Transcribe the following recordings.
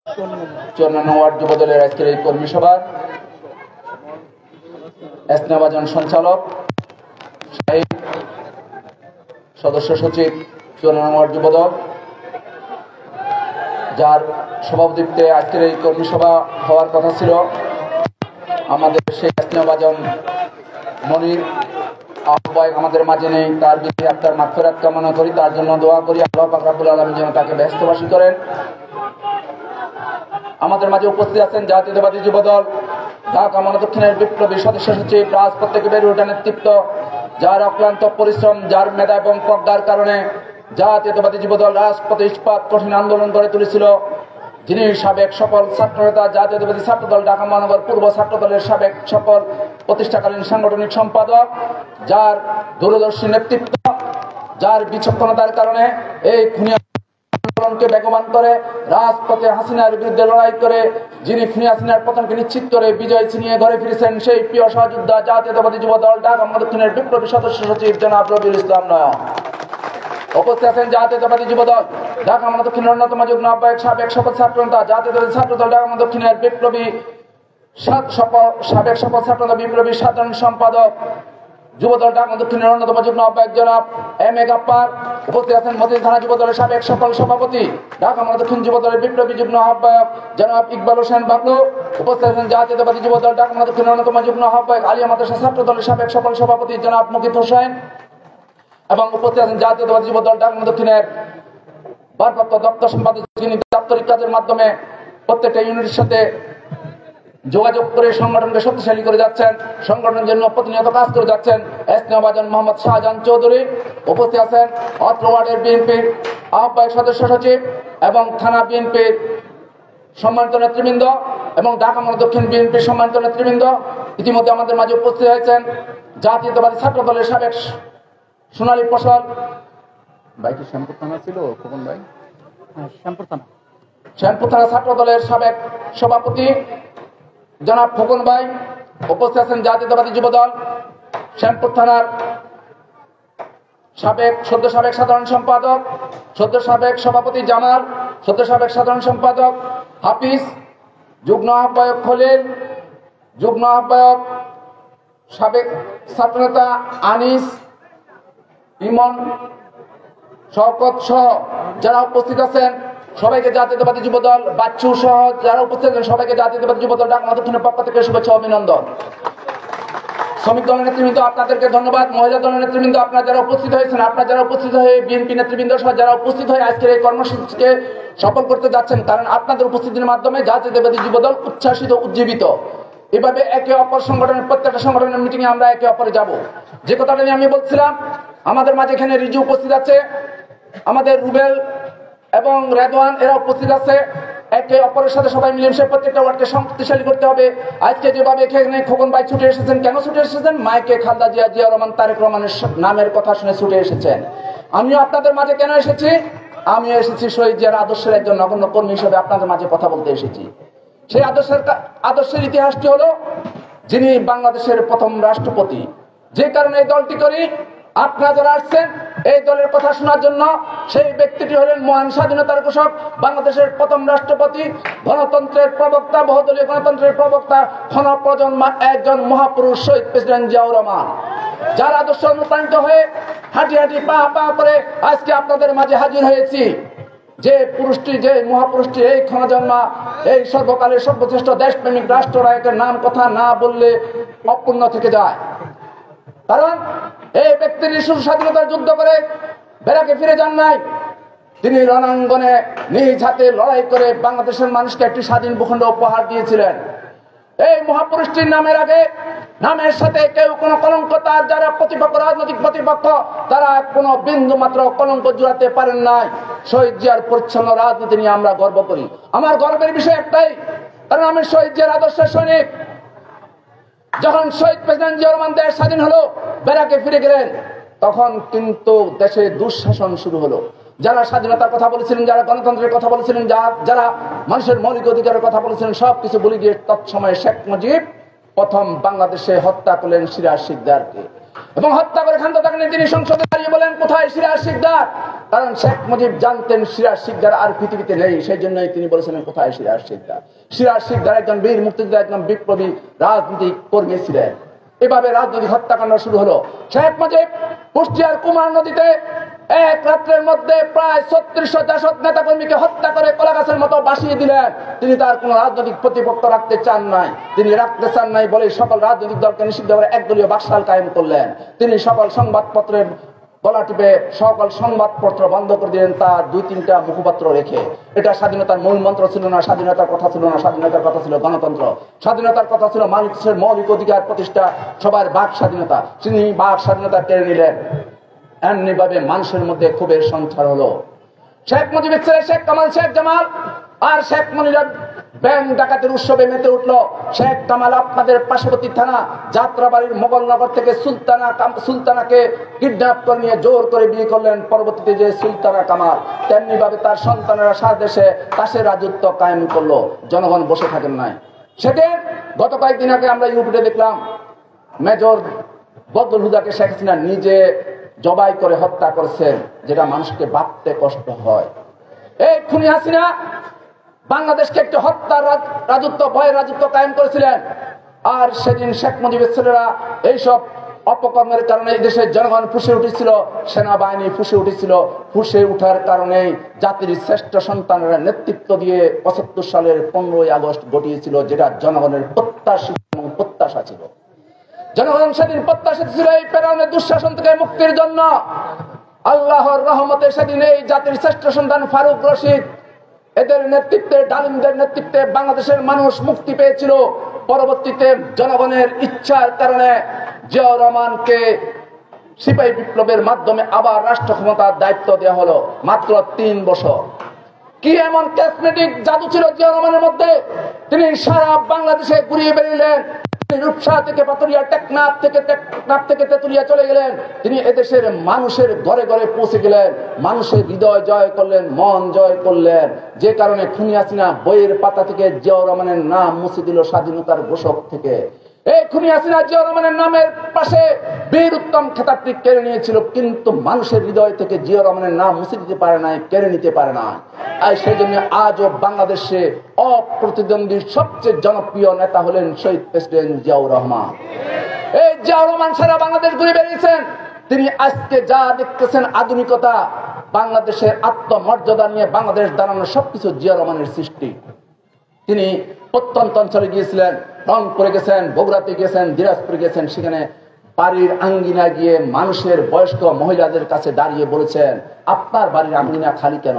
54 word যুবদলের আজকের এই কর্মী সভার স্নেহভাজন সঞ্চালক সাহেব, সদস্য সচিব 54 ওয়ার্ড যুবদল, যার সভাপতিত্বে আজকের এই কর্মী সভা হওয়ার কথা ছিল, আমাদের সেই স্নেহভাজন মনির আহ্বায়ক আমাদের মাঝে নেই। তার বিধি আত্মার মাগফিরাত কামনা করি, তার জন্য দোয়া করি আল্লাহ পাক রব্বুল আলামিন যেন তাকে ব্যস্তবাসী করেন। আমাদের মাঝে উপস্থিত আছেন জাতীয়তাবাদী যুবদল ঢাকা মহানগর দক্ষিণের বিপ্লবী সদস্য সচিব রাজপথ থেকে বেড়ে ওঠা নেতৃত্ব, যার অক্লান্ত পরিশ্রম, যার মেধা এবং প্রজ্ঞার কারণে জাতীয়তাবাদী যুবদল রাজপথে ইস্পাত কঠিন আন্দোলন গড়ে তুলেছিল, যিনি সাবেক সফল ছাত্রনেতা, জাতীয়তাবাদী ছাত্রদল ঢাকা মহানগর পূর্ব ছাত্রদলের সাবেক সফল প্রতিষ্ঠাকালীন সাংগঠনিক সম্পাদক, যার দূরদর্শী নেতৃত্ব, যার বিচক্ষণতার কারণে এই খুনি আন্দোলনকে বেগবান করে রাজপথে হাসিনার বিরুদ্ধে লড়াই করে যিনি খুনি হাসিনার পতনকে নিশ্চিত করে বিজয় ছিনিয়ে ঘরে ফিরেছেন, সেই প্রিয় সহযোদ্ধা জাতীয়তাবাদী যুবদল ঢাকা মহানগর দক্ষিণের বিপ্লবী সদস্য সচিব জনাব রবিউল ইসলাম নয়ন। উপস্থিত আছেন জাতীয়তাবাদী যুবদল ঢাকা মহানগর দক্ষিণের অন্যতম যুগ্ম আহ্বায়ক, সাবেক সফল ছাত্রনেতা, জাতীয়তাবাদী ছাত্রদল ঢাকা মহানগর দক্ষিণের বিপ্লবী সাবেক সফল ছাত্রদল বিপ্লবী সাধারণ সম্পাদক, যুবদল ঢাকা দক্ষিণের অন্যতম যুগ্ম আহ্বায়ক জনাব এম এ গাপ্পার। উপস্থিত আছেন মতিঝিল থানা যুবদলের সাবেক সফল সভাপতি, ঢাকা মহানগর দক্ষিণ যুবদলের বিপ্লবী যুগ্ম আহ্বায়ক জনাব ইকবাল হোসেন বাবলু। উপস্থিত আছেন জাতীয়তাবাদী যুবদল ঢাকা মহানগর দক্ষিণের অন্যতম যুগ্ম আহ্বায়ক আলিয়া মাদ্রাসা ছাত্রদলের সাবেক সফল সভাপতি জনাব মুকিত হোসেন, এবং উপস্থিত আছেন জাতীয়তাবাদী যুবদল ঢাকা মহানগর দক্ষিণের ভারপ্রাপ্ত দপ্তর সম্পাদক, যিনি দাপ্তরিক কাজের মাধ্যমে প্রত্যেকটা ইউনিটের সাথে যোগাযোগ করে সংগঠনকে শক্তিশালী করে যাচ্ছেন, সংগঠনের জন্য প্রতিনিয়ত কাজ করে যাচ্ছেন স্নেহভাজন মোহাম্মদ শাহজাহান চৌধুরী। উপস্থিত আছেন অত্র ওয়ার্ডের বিএনপির আহ্বায়ক সদস্য সচিব এবং থানা বিএনপির সম্মানিত নেতৃবৃন্দ এবং ঢাকা মহানগর দক্ষিণ বিএনপির সম্মানিত নেতৃবৃন্দ। ইতিমধ্যে আমাদের মাঝে উপস্থিত হয়েছেন জাতীয়তাবাদী ছাত্র দলের সাবেক সোনালী ফসল ভাই, কি শ্যামপুর থানা ছিল খোকন ভাই, শ্যামপুর থানা ছাত্র দলের সাবেক সভাপতি জনাব খোকন ভাই। উপস্থিত আছেন জাতীয়তাবাদী যুবদল শ্যামপুর থানার সদ্য সাবেক সাধারণ সম্পাদক, সদ্য সাবেক সভাপতি জামাল, সদ্য সাবেক সাধারণ সম্পাদক হাফিজ, যুগ্ম আহ্বায়ক খলিল, যুগ্ম আহ্বায়ক সাবেক ছাত্রনেতা আনিস, ইমন, শওকত সহ যারা উপস্থিত আছেন সবাইকে জাতীয়তাবাদী যুবদল, বাচ্চু সহ যারা উপস্থিত আছেন সবাইকে জাতীয়তাবাদী যুবদল ঢাকা মহানগর দক্ষিণের পক্ষ থেকে শুভেচ্ছা অভিনন্দন। শ্রমিক দলের নেতৃবৃন্দ আপনাদেরকে ধন্যবাদ। মহিলা দলের নেতৃবৃন্দ আপনারা যারা উপস্থিত হয়েছেন, আপনারা যারা উপস্থিত হয়ে বিএনপি নেতৃবৃন্দ সহ যারা উপস্থিত হয়ে আজকের এই কর্মসূচিকে সফল করতে যাচ্ছেন, কারণ আপনাদের উপস্থিতির মাধ্যমে জাতীয়তাবাদী যুবদল উচ্ছ্বাসিত, উজ্জীবিত। এভাবে একে অপর সংগঠনের প্রত্যেকটা সংগঠনের মিটিং এ আমরা একে অপরে যাব। যে কথাটা নিয়ে আমি বলছিলাম, আমাদের মাঝে এখানে রিজু উপস্থিত আছে, আমাদের রুবেল এবং রেদওয়ান এরা উপস্থিত আছে। একে অপরের সাথে সবাই মিলেমিশে প্রত্যেকটা ওয়ার্ডকে শক্তিশালী করতে হবে। আজকে যেভাবে এখানে খোকন ভাই ছুটে এসেছেন, কেন ছুটে এসেছেন? মাইকে খালেদা জিয়া, জিয়া রহমান, তারেক রহমানের নামের কথা শুনে ছুটে এসেছেন। আমিও আপনাদের মাঝে কেন এসেছি? আমিও এসেছি শহীদ জিয়ার আদর্শের একজন নগণ্য কর্মী হিসেবে আপনাদের মাঝে কথা বলতে এসেছি। সেই আদর্শের ইতিহাসটি হলো, যিনি বাংলাদেশের প্রথম রাষ্ট্রপতি। যে কারণে এই দলটি করি, আপনারা যারা আসছেন এই দলের কথা শোনার জন্য, সেই ব্যক্তিটি হলেন মহান স্বাধীনতার ঘোষক, বাংলাদেশের প্রথম রাষ্ট্রপতি, গণতন্ত্রের প্রবক্তা, বহুদলীয় গণতন্ত্রের প্রবক্তা, ক্ষণপ্রজন্মার একজন মহাপুরুষ শহীদ প্রেসিডেন্ট জিয়াউর রহমান, যার আদর্শ অনুপ্রাণিত হয়ে হাঁটি হাঁটি পা পা করে আজকে আপনাদের মাঝে হাজির হয়েছি। যে পুরুষটি, যে মহাপুরুষটি, এই ক্ষণজন্মা, এই সর্বকালের সর্বশ্রেষ্ঠ দেশপ্রেমিক রাষ্ট্রনায়কের নাম কথা না বললে অপূর্ণ থেকে যায়। কারণ এই ব্যক্তির শুধু স্বাধীনতার যুদ্ধ করে বেড়াকে ফিরে যান নাই, তিনি রণাঙ্গনে নিজ হাতে লড়াই করে বাংলাদেশের মানুষকে একটি স্বাধীন ভূখণ্ড উপহার দিয়েছিলেন। এই মহাপুরুষটির নামের আগে, নামের সাথে কেউ কোনো কলঙ্ক, তার যারা প্রতিপক্ষ, রাজনৈতিক প্রতিপক্ষ, তারা কোনো বিন্দু মাত্র কলঙ্ক জুড়াতে পারেন নাই। শহীদ জিয়ার পরিচ্ছন্ন রাজনীতি নিয়ে আমরা গর্ব করি। আমার গর্বের বিষয় একটাই, কারণ আমি শহীদ জিয়ার আদর্শের সৈনিক। যখন শহীদ প্রেসিডেন্ট জিয়াউর রহমান দেশ স্বাধীন হলো, বেড়াকে ফিরে গেলেন, তখন কিন্তু দেশে দুঃশাসন শুরু হলো। যারা স্বাধীনতার কথা বলেছিলেন, যারা গণতন্ত্রের কথা বলেছিলেন, যারা মানুষের মৌলিক অধিকারের কথা বলেছিলেন, সবকিছু বলে গিয়ে তৎসময়ে শেখ মুজিব প্রথম বাংলাদেশে হত্যা করলেন সিরাজ শিকদারকে। এবং হত্যা করে ক্ষান্ত থাকেন। তিনি সংসদে দাঁড়িয়ে বলেন, কোথায় সিরাজ শিকদার? কারণ শেখ মুজিব জানতেন সিরাজ শিকদার আর পৃথিবীতে নেই, সেই জন্যই তিনি বলেছিলেন, কোথায় সিরাজ শিকদার? সিরাজ শিকদার একজন বীর মুক্তিযোদ্ধা, একজন বিপ্লবী রাজনৈতিক কর্মী ছিলেন। এভাবে রাজনৈতিক হত্যাকাণ্ড শুরু হলো। শেখ মুজিব কুষ্টিয়ার কুমার নদীতে এক রাত্রের মধ্যে প্রায় 3600 জাসদ নেতাকর্মীকে হত্যা করে কলাগাছের মতো বাসিয়ে দিলেন। তিনি তার কোন রাজনৈতিক প্রতিপক্ষ রাখতে চান নাই, তিনি রাখতে চান নাই বলে সকল রাজনৈতিক দলকে নিষিদ্ধ করে একদলীয় বাকশাল কায়েম করলেন। তিনি সকল সংবাদপত্রের গলা টিপে সকল সংবাদপত্র বন্ধ করে দিলেন তার 2-3টা মুখপাত্র রেখে। এটা স্বাধীনতার মূল মন্ত্র ছিল না, স্বাধীনতার কথা ছিল না। স্বাধীনতার কথা ছিল গণতন্ত্র, স্বাধীনতার কথা ছিল মানুষের মৌলিক অধিকার প্রতিষ্ঠা, সবার বাক স্বাধীনতা। তিনি বাক স্বাধীনতা কেড়ে নিলেন। এমনি ভাবে মানুষের মধ্যে ক্ষোভের সঞ্চার হলো। শেখ মুজিবের ছেলে শেখ কামাল, শেখ জামাল আর শেখ মুজিব ব্যাংক ডাকাতের উৎসবে মেতে উঠল। শেখ কামাল আপনাদের পার্শ্ববর্তী থানা যাত্রাবাড়ির মোগলনগর থেকে সুলতানাকে কিডন্যাপ করে নিয়ে জোর করে বিয়ে করলেন। পরবর্তীতে যে সুলতানা কামাল, তেমনি ভাবে তার সন্তানেরা সারা দেশে তাসের রাজত্ব কায়েম করলো। জনগণ বসে থাকেন নাই। সেদিন গত কয়েকদিন আগে আমরা ইউটিউবে দেখলাম মেজর বদরুল হুদাকে শেখ হাসিনা নিজে জবাই করে হত্যা করেছেন, যেটা মানুষকে ভাবতে কষ্ট হয়। এই খুনি হাসিনা বাংলাদেশকে একটি হত্যার রাজত্ব, ভয়ের রাজত্ব কায়েম করেছিলেন। আর সেদিন শেখ মুজিবের ছেলেরা এইসব অপকর্মের কারণে এই দেশের জনগণ ফুঁসে উঠেছিল, সেনাবাহিনী ফুঁসে উঠেছিল। ফুঁসে উঠার কারণে জাতির শ্রেষ্ঠ সন্তানেরা নেতৃত্ব দিয়ে 75 সালের 15ই আগস্ট ঘটিয়েছিল, যেটা জনগণের প্রত্যাশা ছিল। জনগণ সেদিন প্রত্যাশা ছিল এই ফেরাউনের দুঃশাসন থেকে মুক্তির জন্য। আল্লাহর রহমতে সেদিন এই জাতির শ্রেষ্ঠ সন্তান ফারুক রশিদ, এদের নেতৃত্বে, ডালিমদের নেতৃত্বে বাংলাদেশের মানুষ মুক্তি পেয়েছিল। পরবর্তীতে জনগণের ইচ্ছার কারণে জিয়াউর রহমানকে সিপাহী বিপ্লবের মাধ্যমে আবার রাষ্ট্র ক্ষমতার দায়িত্ব দেওয়া হলো মাত্র 3 বছর। কি এমন ক্যাসমেটিক জাদু ছিল জিয়াউর রহমানের মধ্যে? তিনি সারা বাংলাদেশে ঘুরিয়ে বেরিয়েলেন। রূপসা থেকে পাতুরিয়া, টেকনাফ থেকে তেতুলিয়া চলে গেলেন। তিনি এদেশের মানুষের ঘরে ঘরে পৌঁছে গেলেন, মানুষের হৃদয় জয় করলেন, মন জয় করলেন। যে কারণে খুনি হাসিনা বইয়ের পাতা থেকে জিয়াউর রহমানের নাম মুছে দিল স্বাধীনতার ঘোষক থেকে। এই খুনি হাসিনা জিয়াউর রহমানের নামের পাশে বীর উত্তম খেতাবটি কেড়ে নিয়েছিল, কিন্তু মানুষের হৃদয় থেকে জিয়াউর রহমানের নাম মুছে দিতে পারে নাই, কেড়ে নিতে পারে না। আর সেই জন্য আজও বাংলাদেশে অপ্রতিদ্বন্দ্বী সবচেয়ে জনপ্রিয় নেতা হলেন শহীদ প্রেসিডেন্ট জিয়াউর রহমান। এই জিয়াউর রহমান সারা বাংলাদেশ ঘুরে বেরিয়েছেন। তিনি আজকে যা দেখতেছেন আধুনিকতা, বাংলাদেশের আত্মমর্যাদা নিয়ে বাংলাদেশ দাঁড়ানোর সবকিছু জিয়াউর রহমানের সৃষ্টি। তিনি প্রত্যন্ত অঞ্চলে গিয়েছিলেন, রংপুরে গেছেন, বগুড়াতে গেছেন, দিনাজপুরে গেছেন। সেখানে বাড়ির আঙ্গিনা গিয়ে মানুষের বয়স্ক মহিলাদের কাছে দাঁড়িয়ে বলেছেন, আপনার বাড়ির আঙ্গিনা খালি কেন?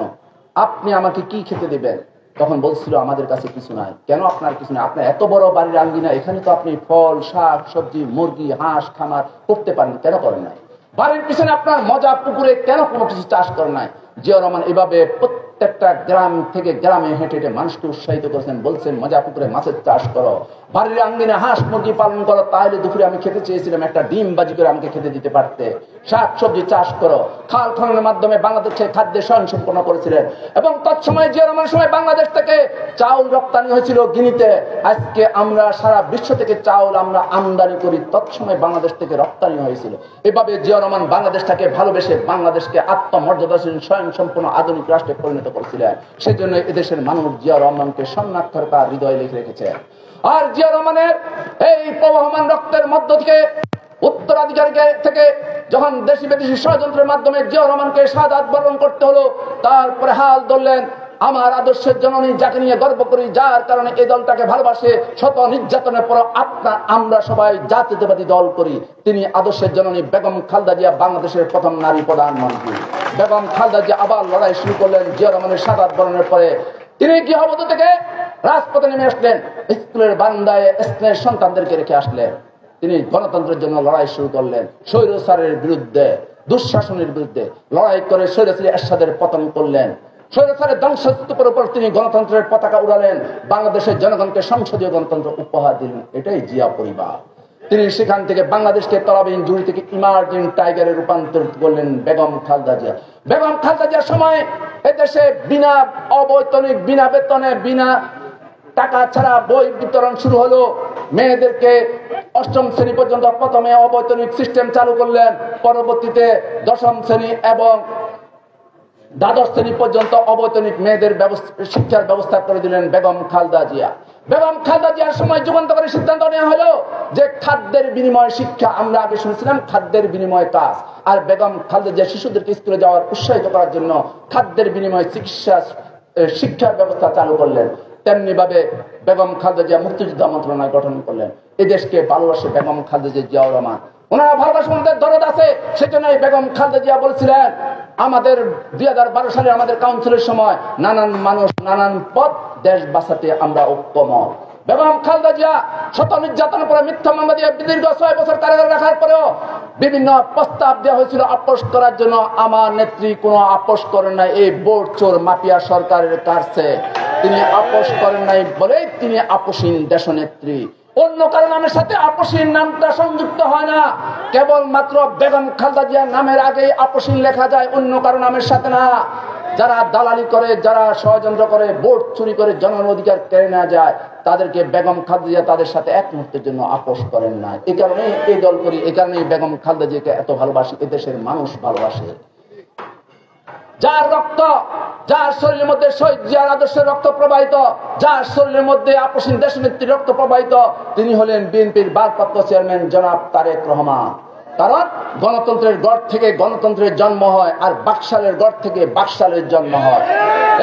আপনি আমাকে কি খেতে দেবেন? তখন বলছিল, আমাদের কাছে কিছু নাই। কেন আপনার কিছু নাই? আপনার এত বড় বাড়ির আঙ্গিনা, এখানে তো আপনি ফল, শাক, সবজি, মুরগি, হাঁস খামার করতে পারেন, কেন করেন নাই? বাড়ির পিছনে আপনার মজা পুকুরে কেন কোনো কিছু চাষ করেন নাই? জিয়াউর রহমান এভাবে প্রত্যেকটা গ্রাম থেকে গ্রামে হেঁটে হেঁটে মানুষকে উৎসাহিত করেছেন, বলছেন মজা পুকুরে মাছের চাষ করো, বাড়ির আঙ্গিনে হাঁস মুরগি পালন করো, তাহলে দুপুরে আমি খেতে চেয়েছিলাম একটা ডিম বাজি করে আমাকে খেতে দিতে পারতে। শাক সবজি চাষ করো। খাল খননের মাধ্যমে বাংলাদেশের খাদ্যে স্বয়ংসম্পূর্ণ করেছিলেন। এবং তৎসময় জিয়াউর রহমানের সময় বাংলাদেশ থেকে চাউল রপ্তানি হয়েছিল গিনিতে। আজকে আমরা সারা বিশ্ব থেকে চাউল আমরা আমদানি করি, তৎসময় বাংলাদেশ থেকে রপ্তানি হয়েছিল। এভাবে জিয়াউর রহমান বাংলাদেশটাকে ভালোবেসে বাংলাদেশকে আত্মমর্যাদাশীল স্বয়ংসম্পূর্ণ আধুনিক রাষ্ট্রে পরিণত করেছিলেন। সেজন্য এদেশের মানুষ জিয়াউর রহমানকে সম্মানার্থে তার হৃদয়ে লিখে রেখেছে। আর জিয়াউর রহমানের এই প্রবহমান রক্তের মধ্য থেকে উত্তরাধিকার থেকে যখন দেশি বিদেশি ষড়যন্ত্রের মাধ্যমে জিয়াউর রহমানকে শাহাদাত বরণ করতে হলো, তারপরে হাল ধরলেন আমার আদর্শের জননী, যাকে নিয়ে গর্ব করি, যার কারণে এই দলটাকে ভালোবাসে, শত নির্যাতনের পর আমরা সবাই জাতীয়তাবাদী দল করি। তিনি আদর্শের জননী বেগম খালেদা জিয়া, বাংলাদেশের প্রথম নারী প্রধানমন্ত্রী। বেগম খালেদা জিয়া আবার লড়াই শুরু করলেন জিয়াউর রহমানের শাহাদাত বরণের পরে। তিনি গৃহবধূ থেকে রাজপথে নেমে আসলেন, স্কুলের বারান্দায় স্নেহের সন্তানদেরকে রেখে আসলেন। তিনি গণতন্ত্রের জন্য লড়াই শুরু করলেন, স্বৈরাচারের বিরুদ্ধে, দুঃশাসনের বিরুদ্ধে লড়াই করে স্বৈরাচারী এরশাদের পতন করলেন। স্বৈরাচারের ধ্বংসস্তূপের উপর তিনি গণতন্ত্রের পতাকা উড়ালেন, বাংলাদেশের জনগণকে সংসদীয় গণতন্ত্র উপহার দিলেন। এটাই জিয়া পরিবার। তিনি সেখান থেকে বাংলাদেশকে তলাবিহীন জুড়ি থেকে ইমার্জিং টাইগারে রূপান্তরিত করলেন বেগম খালেদা জিয়া। বেগম খালেদা জিয়ার সময় এদেশে বিনা অবৈতনিক, বিনা বেতনে, বিনা টাকা ছাড়া বই বিতরণ শুরু হলো। মেয়েদেরকে 8ম শ্রেণী পর্যন্ত প্রথমে অবৈতনিক সিস্টেম চালু করলেন, পরবর্তীতে 10ম শ্রেণী এবং দ্বাদশ শ্রেণী পর্যন্ত অবৈতনিক মেয়েদের শিক্ষার ব্যবস্থা করে দিলেন বেগম খালেদা জিয়া। বেগম খালেদা জিয়ার সময় যুগান্তকারী সিদ্ধান্ত নেওয়া হলো যে খাদ্যের বিনিময়ে শিক্ষা। আমরা আগে শুনেছিলাম খাদ্যের বিনিময়ে কাজ, আর বেগম খালেদা জিয়া শিশুদেরকে স্কুলে যাওয়ার উৎসাহিত করার জন্য খাদ্যের বিনিময়ে শিক্ষার ব্যবস্থা চালু করলেন। তেমনি ভাবে বেগম খালেদা জিয়া মুক্তিযোদ্ধা মন্ত্রণালয় গঠন করলেন। এই দেশকে ভালোবাসে বেগম খালেদা জিয়াউর রহমান, ওনারা ভালোবাসা ওনাদের দরদ আছে। সেজন্য বেগম খালেদা জিয়া বলছিলেন, আমাদের 2012 সালে আমাদের কাউন্সিলের সময় নানান মানুষ নানান পথ, দেশ বাঁচাতে আমরা ঐক্যমত। বেগম খালেদা জিয়া শত নির্যাতনের পরে মিথ্যা মামলা দিয়ে দীর্ঘ 6 বছর কারাগারে রাখার পরেও বিভিন্ন প্রস্তাব দেওয়া হয়েছিল আপোষ করার জন্য। আমার নেত্রী কোনো আপোষ করেন নাই। এই বোর্ড চোর মাফিয়া সরকারের কাছে তিনি আপোষ করেন নাই বলেই তিনি আপোষহীন দেশনেত্রী। অন্য কারো নামের সাথে আপোষহীন নামটা সংযুক্ত হয় না, কেবলমাত্র বেগম খালেদা জিয়ার নামের আগেই আপোষহীন লেখা যায়, অন্য কারো নামের সাথে না। যারা দালালি করে, যারা ষড়যন্ত্র করে, ভোট চুরি করে জনগণের অধিকার কেড়ে নেওয়া যায়, তাদেরকে বেগম খালেদা জিয়া তাদের সাথে এক মুহূর্তের জন্য আপোষ করেন না। এই কারণে এই দল করি, এই কারণেই বেগম খালেদা জিয়াকে এত ভালোবাসি, এদেশের মানুষ ভালোবাসে। যার রক্ত, যার শরীরের মধ্যে শহীদ জিয়ার আদর্শের রক্ত প্রবাহিত, যার শরীরের মধ্যে আপোষহীন দেশনেত্রীর রক্ত প্রবাহিত, তিনি হলেন বিএনপির ভারপ্রাপ্ত চেয়ারম্যান জনাব তারেক রহমান। কারণ গণতন্ত্রের গড় থেকে গণতন্ত্রের জন্ম হয়, আর বাকশালের গড় থেকে বাকশালের জন্ম হয়।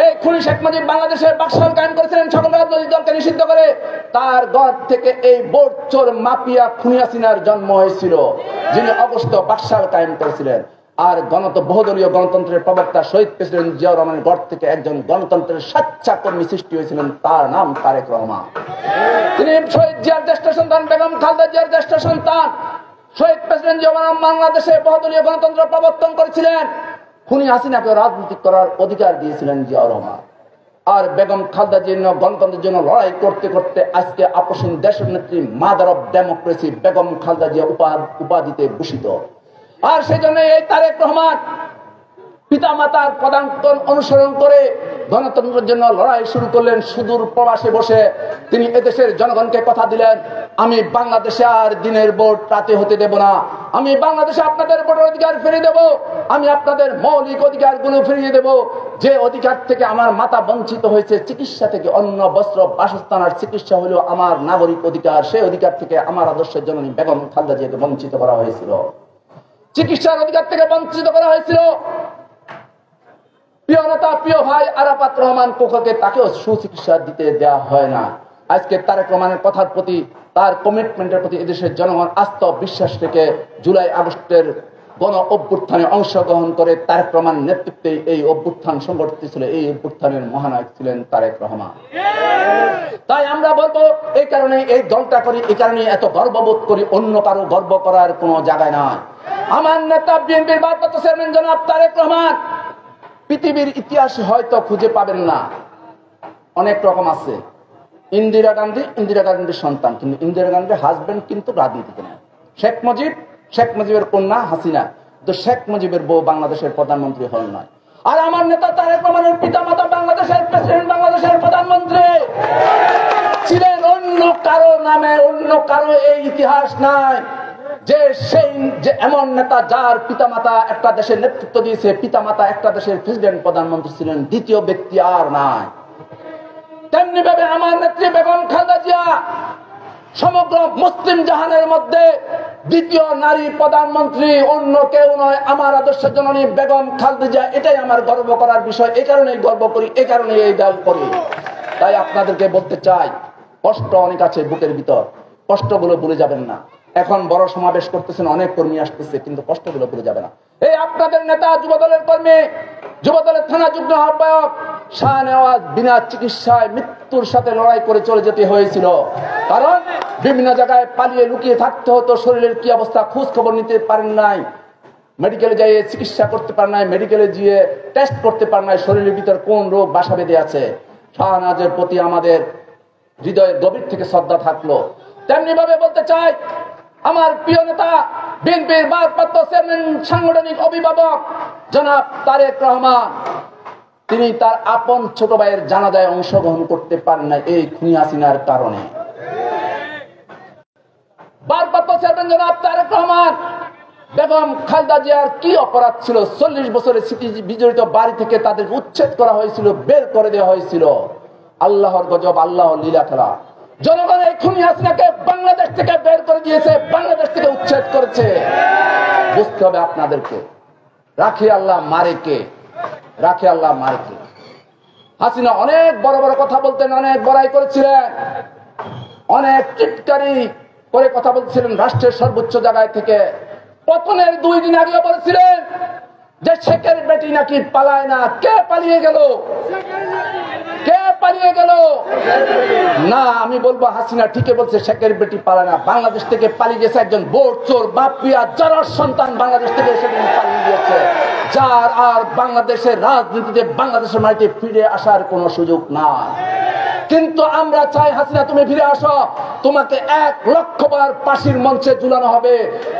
এই খুনি শেখ মুজিব বাংলাদেশে বাকশাল কায়েম করেছিলেন সকল রাজনৈতিক দলকে নিষিদ্ধ করে। তার গড় থেকে এই বোর্ড চোর মাফিয়া খুনি হাসিনার জন্ম হয়েছিল, যিনি অগস্ট বাকশাল কায়েম করেছিলেন। আর বহুদলীয় গণতন্ত্রের প্রবক্তা শহীদ প্রেসিডেন্ট জিয়াউর রহমানের গড় থেকে একজন গণতন্ত্রের স্বেচ্ছাকর্মী সৃষ্টি হয়েছিলেন, তার নাম তারেক রহমান। তিনি শহীদ জিয়ার জ্যেষ্ঠ সন্তান, বেগম খালেদা জিয়ার জ্যেষ্ঠ সন্তান। শহীদ প্রেসিডেন্ট জিয়াউর রহমান বাংলাদেশে বহুদলীয় গণতন্ত্র প্রবর্তন করেছিলেন, খুনি হাসিনাকে রাজনীতি করার অধিকার দিয়েছিলেন জিয়াউর রহমান। আর বেগম খালেদা জিয়ার গণতন্ত্রের জন্য লড়াই করতে করতে আজকে আপোষহীন দেশের নেত্রী mother of democracy Begum Khaleda Zia উপাধিতে ভূষিত। আর সেই জন্য এই তারেক রহমান পিতা মাতার পদাঙ্কন অনুসরণ করে গণতন্ত্রের জন্য লড়াই শুরু করলেন। সুদূর প্রবাসে বসে তিনি এদেশের জনগণকে কথা দিলেন, আমি বাংলাদেশে আর দিনের ভোট রাতে হতে দেব না, আমি বাংলাদেশে আপনাদের ভোটের অধিকার ফিরিয়ে দেব, আমি আপনাদের মৌলিক অধিকারগুলো ফিরিয়ে দেব। যে অধিকার থেকে আমার মাতা বঞ্চিত হয়েছে, চিকিৎসা থেকে, অন্ন বস্ত্র বাসস্থান আর চিকিৎসা হলো আমার নাগরিক অধিকার, সেই অধিকার থেকে আমার আদর্শের জননী বেগম খালেদা জিয়াকে বঞ্চিত করা হয়েছিল। চিকিৎসার অধিকার থেকে বঞ্চিত করা হয়েছিল। প্রিয় নেতা, প্রিয় ভাই আরাফাত রহমান কোকাকে, তাকেও সুচিকিৎসা দিতে দেওয়া হয় না। আজকে তারেক রহমানের কথার প্রতি, তার কমিটমেন্টের প্রতি এদেশের জনগণ আস্থা বিশ্বাস রেখে জুলাই আগস্টের গণ অভ্যুত্থানে অংশগ্রহণ করে তারেক রহমান নেতৃত্বে এই অভ্যুত্থান সংগঠিত ছিল। এই অভ্যুত্থানের মহানায়ক ছিলেন তারেক রহমান। তাই আমরা বলবো, এই কারণে এই দলটা করি, এই কারণে এত গর্ববোধ করি, অন্য কারো গর্ব করার কোনো জায়গায় নয়। আমার নেতা বিএনপির ভারপ্রাপ্ত চেয়ারম্যান জনাব তারেক রহমান পৃথিবীর ইতিহাসে হয়তো খুঁজে পাবেন না, অনেক রকম আছে। ইন্দিরা গান্ধীর সন্তান, কিন্তু ইন্দিরা গান্ধীর হাজবেন্ড কিন্তু রাজনীতিতে নেই। শেখ মুজিবের কন্যা হাসিনা, তো শেখ মুজিবের বউ বাংলাদেশের প্রধানমন্ত্রী হল নয়। আর আমার নেতা তারেক রহমানের পিতা মাতা বাংলাদেশের প্রেসিডেন্ট, বাংলাদেশের প্রধানমন্ত্রী ছিলেন। অন্য কারো নামে, অন্য কারো এই ইতিহাস নাই যে সেই যে এমন নেতা যার পিতামাতা একটা দেশের নেতৃত্ব দিয়েছে, পিতামাতা একটা দেশের প্রেসিডেন্ট প্রধানমন্ত্রী ছিলেন, দ্বিতীয় ব্যক্তি আর নাই। তেমনি ভাবে আমার নেত্রী বেগম খালেদা জিয়া সমগ্র মুসলিম জাহানের মধ্যে দ্বিতীয় নারী প্রধানমন্ত্রী, অন্য কেউ নয়। আমার আদর্শের জননী বেগম খালেদা জিয়া, এটাই আমার গর্ব করার বিষয়। এই কারণেই গর্ব করি, এই কারণেই এই দল করি। তাই আপনাদেরকে বলতে চাই, কষ্ট অনেক আছে বুকের ভিতর, কষ্টগুলো ভুলে যাবেন না। এখন বড় সমাবেশ করতেছেন, অনেক কর্মী আসতেছে, কিন্তু কষ্টগুলো ভুলে যাবে না। এই আপনাদের নেতা, যুবদলের কর্মী, যুবদলের থানা যুগ্ম আহ্বায়ক শাহনেওয়াজ বিনা চিকিৎসায় মৃত্যুর সাথে লড়াই করে চলে যেতে হয়েছিল। কারণ বিভিন্ন জায়গায় পালিয়ে লুকিয়ে থাকতে হতো, শরীরের কি অবস্থা খোঁজ খবর নিতে পারেন নাই, মেডিকেলে যাইয়ে চিকিৎসা করতে পারেন নাই, মেডিকেলে গিয়ে টেস্ট করতে পারেন নাই, শরীরের ভিতর কোন রোগ বাসা বেঁধে আছে। শাহনেওয়াজের প্রতি আমাদের হৃদয়ের গভীর থেকে শ্রদ্ধা থাকলো। তেমনি ভাবে বলতে চাই, আমার প্রিয় নেতা বিএনপির ভারপ্রাপ্ত চেয়ারম্যান, সাংগঠনিক অভিভাবক জনাব তারেক রহমান তিনি তার আপন ছোট ভাইয়ের জানাজায় অংশগ্রহণ করতে পারেন না এই খুনি হাসিনার কারণে। ভারপ্রাপ্ত চেয়ারম্যান জনাব তারেক রহমান, বেগম খালেদা জিয়ার কি অপরাধ ছিল? 40 বছরের স্মৃতি বিজড়িত বাড়ি থেকে তাদের উচ্ছেদ করা হয়েছিল, বের করে দেওয়া হয়েছিল। আল্লাহর গজব, আল্লাহর লীলা খেলা। জনগণ এই খুনি হাসিনাকে বাংলাদেশ থেকে বের করে দিয়েছে, বাংলাদেশ থেকে উচ্ছেদ করেছে। বুঝতে হবে আপনাদেরকে, রাখে আল্লাহ মারে কে, রাখে আল্লাহ মারে কে। হাসিনা অনেক বড় বড় কথা বলতেন, অনেক বড়াই করেছিলেন, অনেক টিটকারি করে কথা বলছিলেন রাষ্ট্রের সর্বোচ্চ জায়গায় থেকে। পতনের 2 দিন আগে বলেছিলেন যে শেখের বেটি নাকি পালায় না। কে পালিয়ে গেল? কে পালিয়ে গেল? না, আমি বলবো হাসিনা ঠিকই বলছে, শেখের বেটি পালায় না। বাংলাদেশ থেকে পালিয়ে গেছে একজন বোট চোর, বাপিয়া যারার সন্তান বাংলাদেশ থেকে সেদিন পালিয়ে গিয়েছে, যার আর বাংলাদেশের রাজনীতিতে বাংলাদেশের মাটিতে ফিরে আসার কোনো সুযোগ নাই। কিন্তু আমরা চাই হাসিনা তুমি ফিরে আসো, তোমাকে 1 লক্ষ বার ফাঁসির মঞ্চে ঝুলানো হবে,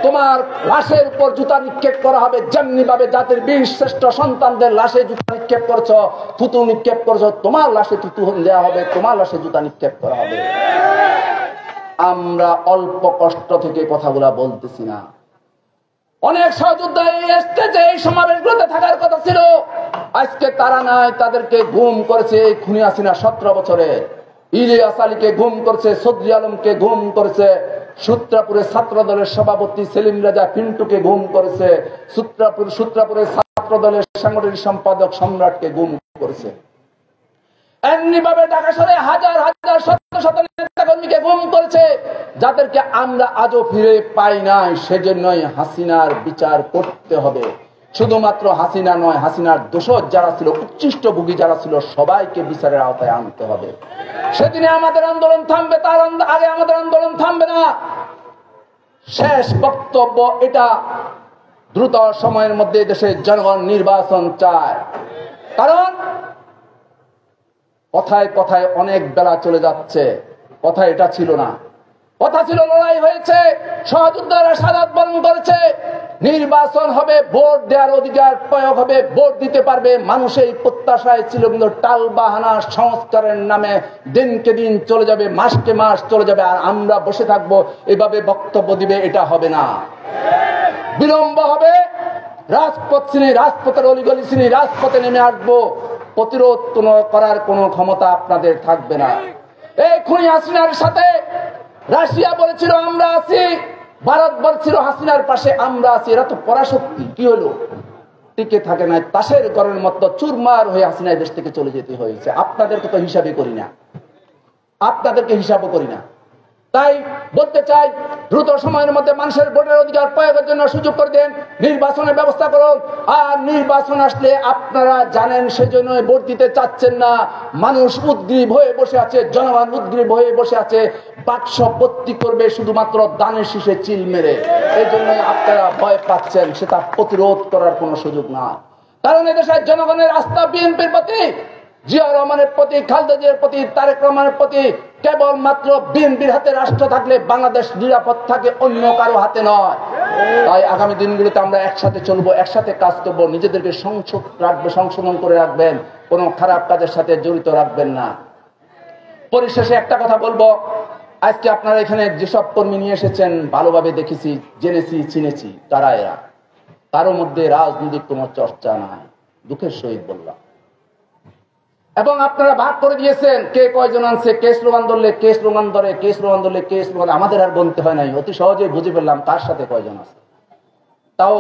তোমার লাশের উপর জুতা নিক্ষেপ করা হবে, যেমনি ভাবে জাতির বীর শ্রেষ্ঠ সন্তানদের লাশে জুতা নিক্ষেপ করছো, থুতু নিক্ষেপ করছো, তোমার লাশে থুতু দেওয়া হবে, তোমার লাশে জুতা নিক্ষেপ করা হবে। আমরা অল্প কষ্ট থেকে কথাগুলা বলতেছি না। অনেক সহযোদ্ধা এই স্টেজে এই সমাবেশগুলোতে থাকার কথা ছিল, আজকে তারা নাই। তাদেরকে গুম করেছে এই খুনি হাসিনা 17 বছরে। ইলিয়াস আলীকে গুম করেছে, সদরি আলমকে গুম করেছে, সূত্রাপুরের ছাত্র দলের সভাপতি সেলিম রাজা পিন্টুকে গুম করেছে, সূত্রাপুরের ছাত্র দলের সাংগঠনিক সম্পাদক সম্রাটকে গুম করেছে। এমনি ভাবে ঢাকা শহরে হাজার হাজার শত শত নেতাকর্মীকে গুম করেছে, যাদেরকে আমরা আজও ফিরে পাই নাই। সেজন্যই হাসিনার বিচার করতে হবে। শুধুমাত্র হাসিনা নয়, হাসিনার দোষর যারা ছিল, উচ্ছিষ্টভোগী যারা ছিল, সবাইকে বিচারের আওতায় আনতে হবে। সেদিনে আমাদের আন্দোলন থামবে, তার আগে আমাদের আন্দোলন থামবে না। শেষ বক্তব্য এটা, দ্রুত সময়ের মধ্যে দেশের জনগণ নির্বাচন চায়। কারণ কথায় কথায় অনেক বেলা চলে যাচ্ছে। কথা এটা ছিল না, কথা ছিল লড়াই হয়েছে, সহযোদ্ধারা শাহাদাত বরণ করেছে, নির্বাচন হবে, ভোট দেওয়ার অধিকার প্রয়োগ হবে, ভোট দিতে পারবে মানুষ। এই প্রত্যাশায় ছিল, কিন্তু টাল বাহানা সংস্কারের নামে দিনকে দিন চলে যাবে, মাসকে মাস চলে যাবে, আর আমরা বসে থাকবো এভাবে বক্তব্য দিবে, এটা হবে না। বিলম্ব হবে, রাজপথ চিনি, রাজপথের অলিগলি চিনি, রাজপথে নেমে আসবো। প্রতিরোধ করার কোনো ক্ষমতা আপনাদের থাকবে না। এই খুনি হাসিনার সাথে রাশিয়া বলেছিল আমরা আছি, ভারত বলছিল হাসিনার পাশে আমরা আছি। এরা তো পরাশক্তি, কি হলো? টিকে থাকে না, তাসের ঘরের মতো চুরমার হয়ে হাসিনা দেশ থেকে চলে যেতে হয়েছে। আপনাদেরকে তো হিসাবে করি না, আপনাদেরকে হিসাবও করি না। তাই বলতে চাই, দ্রুত সময়ের মধ্যে মানুষের ভোটের অধিকার প্রয়োগের জন্য সুযোগ করে দেন, নির্বাচনের ব্যবস্থা করুন। আর নির্বাচন আসলে আপনারা জানেন সেজন্য ভোট দিতে চাচ্ছেন না। মানুষ উদ্গ্রীব হয়ে বসে আছে, জনগণ উদ্গ্রীব হয়ে বসে আছে, বাক্স ভর্তি করবে শুধুমাত্র দানের শীষে চিল মেরে। এই জন্যই আপনারা ভয় পাচ্ছেন, সেটা প্রতিরোধ করার কোনো সুযোগ না। কারণ এদেশের জনগণের আস্থা বিএনপির প্রতি, জিয়া রহমানের প্রতি, খালেদা জিয়ার প্রতি, তারেক রহমানের প্রতি। কেবলমাত্র বিএনপির হাতে রাষ্ট্র থাকলে বাংলাদেশ নিরাপদ থাকে, অন্য কারো হাতে নয়। তাই আগামী দিনগুলোতে আমরা একসাথে চলবো, একসাথে কাজ করবো। নিজেদেরকে সংশোধন করে রাখবেন, কোনো খারাপ কাজের সাথে জড়িত রাখবেন না। পরিশেষে একটা কথা বলবো, আজকে আপনারা এখানে যেসব কর্মী নিয়ে এসেছেন, ভালোভাবে দেখেছি, জেনেছি, চিনেছি তারা এরা। কারো মধ্যে রাজনৈতিক কোনো চর্চা নাই, দুঃখের সহিত বললাম। এবং আপনারা ভাগ করে দিয়েছেন, কে কয়জন আনছে, কে স্লোগান ধরলে কে স্লোগান ধরে, কে স্লোগান ধরলে কে স্লোগান। আমাদের আর বলতে হয় নাই, অতি সহজেই বুঝে ফেললাম কার সাথে কয়জন আছে। তাও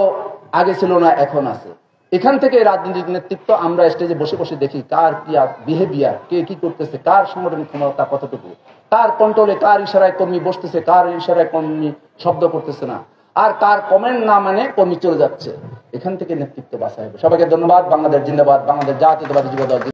আগে ছিল না, এখন আছে। এখান থেকে রাজনৈতিক নেতৃত্ব আমরা স্টেজে বসে বসে দেখি কার কি বিহেভিয়ার, কে কি করতেছে, কার সংগঠনের ক্ষমতা কতটুকু, কার কন্ট্রোলে, কার ইশারায় কর্মী বসতেছে, কার ইশারায় কর্মী শব্দ করতেছে না, আর কার কমেন্ট না মানে কর্মী চলে যাচ্ছে। এখান থেকে নেতৃত্ব বাছাই হবে। সবাইকে ধন্যবাদ। বাংলাদেশ জিন্দাবাদ, বাংলাদেশ জাতীয়তাবাদী যুবদল।